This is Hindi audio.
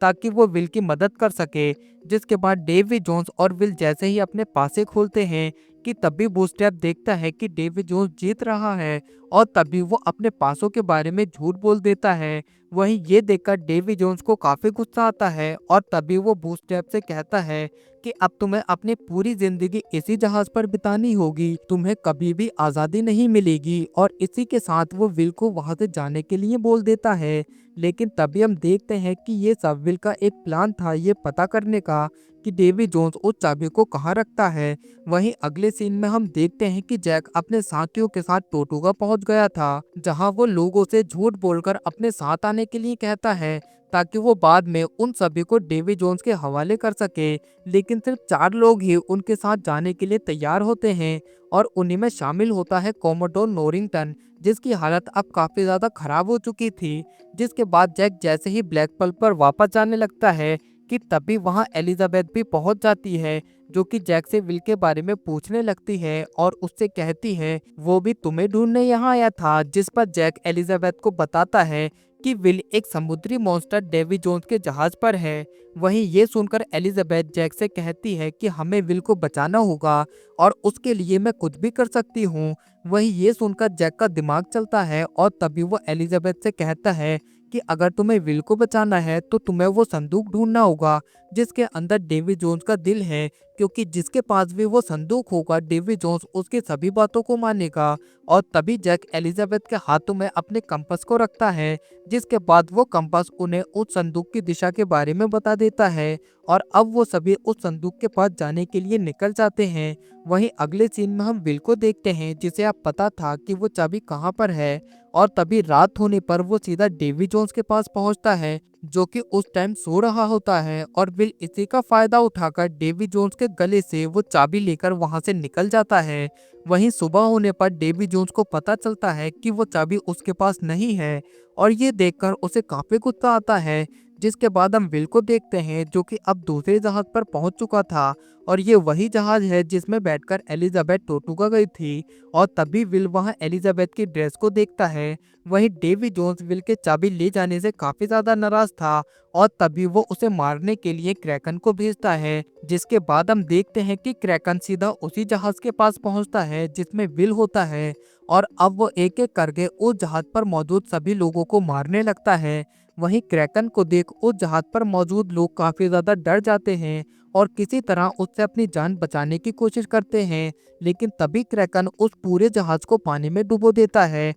ताकि वो विल की मदद कर सके। जिसके बाद डेवी जोन्स और विल जैसे ही अपने पासे खोलते हैं कि तभी बूस्टरैप देखता है कि डेवी जोन्स जीत रहा है और तभी वो अपने पासों के बारे में झूठ बोल देता है। वहीं ये देखकर डेवी जोन्स को काफी गुस्सा आता है और तभी वो बूस्टरैप से कहता है कि अब तुम्हें अपनी पूरी जिंदगी इसी जहाज पर बितानी होगी, तुम्हें कभी भी आजादी नहीं मिलेगी। और इसी के साथ वो विल को वहां से जाने के लिए बोल देता है। लेकिन तभी हम देखते हैं कि ये सब विल का एक प्लान था ये पता करने का कि डेवी जोन्स उस चाबी को कहाँ रखता है। वहीं अगले सीन में हम देखते हैं कि जैक अपने साथियों के साथ टोटुगा पहुंच गया था, जहां वो लोगों से झूठ बोलकर अपने साथ आने के लिए कहता है ताकि वो बाद में उन सभी को डेवी जोन्स के हवाले कर सके। लेकिन सिर्फ 4 लोग ही उनके साथ जाने के लिए तैयार होते हैं और उन्हीं में शामिल होता है कोमोडोर नोरिंगटन, जिसकी हालत अब काफी ज्यादा खराब हो चुकी थी। जिसके बाद जैक जैसे ही ब्लैक पल पर वापस जाने लगता है कि तभी वहां एलिजाबेथ भी पहुंच जाती है, जो कि जैक से विल के बारे में पूछने लगती है और उससे कहती है वो भी तुम्हें ढूंढने यहाँ आया था। जिस पर जैक एलिजाबेथ को बताता है कि विल एक समुद्री मॉन्स्टर डेवी जोन्स के जहाज पर है। वहीं ये सुनकर एलिजाबेथ जैक से कहती है कि हमें विल को बचाना होगा और उसके लिए मैं कुछ भी कर सकती हूँ। वहीं ये सुनकर जैक का दिमाग चलता है और तभी वो एलिजाबेथ से कहता है कि अगर तुम्हें विल को बचाना है तो तुम्हें वो संदूक ढूंढना होगा जिसके अंदर डेवी जोन्स का दिल है, क्योंकि जिसके पास भी वो संदूक होगा डेवी जोन्स उसकी सभी बातों को मानेगा। और तभी जैक एलिजाबेथ के हाथों में अपने कंपास को रखता है, जिसके बाद वो कंपास उन्हें उस संदूक की दिशा के बारे में बता देता है और अब वो सभी उस संदूक के पास जाने के लिए निकल जाते हैं। वहीं अगले सीन में हम विल को देखते हैं, जिसे अब पता था कि वो चाबी कहाँ पर है और तभी रात होने पर वो सीधा डेवी जोन्स के पास पहुंचता है, जो कि उस टाइम सो रहा होता है। और विल इसी का फायदा उठाकर डेवी जोन्स के गले से वो चाबी लेकर वहां से निकल जाता है। वहीं सुबह होने पर डेवी जोन्स को पता चलता है कि वो चाबी उसके पास नहीं है और ये देखकर उसे काफी गुस्सा आता है। जिसके बाद हम विल को देखते हैं, जो कि अब दूसरे जहाज पर पहुंच चुका था और ये वही जहाज है जिसमें बैठकर एलिजाबेथ टोटुगा गई थी। और तभी विल वहां एलिजाबेथ की ड्रेस को देखता है। वहीं डेवी जोन्स विल के चाबी ले जाने से काफी ज्यादा नाराज था और तभी वो उसे मारने के लिए क्रैकन को भेजता है। जिसके बाद हम देखते हैं कि क्रैकन सीधा उसी जहाज के पास पहुंचता है जिसमें विल होता है और अब वो एक एक करके उस जहाज पर मौजूद सभी लोगों को मारने लगता है। वहीं क्रैकन को देख उस जहाज पर मौजूद लोग काफी ज्यादा डर जाते हैं और किसी तरह उससे अपनी जान बचाने की कोशिश करते हैं। लेकिन तभी क्रैकन उस पूरे जहाज को पानी में डुबो देता है।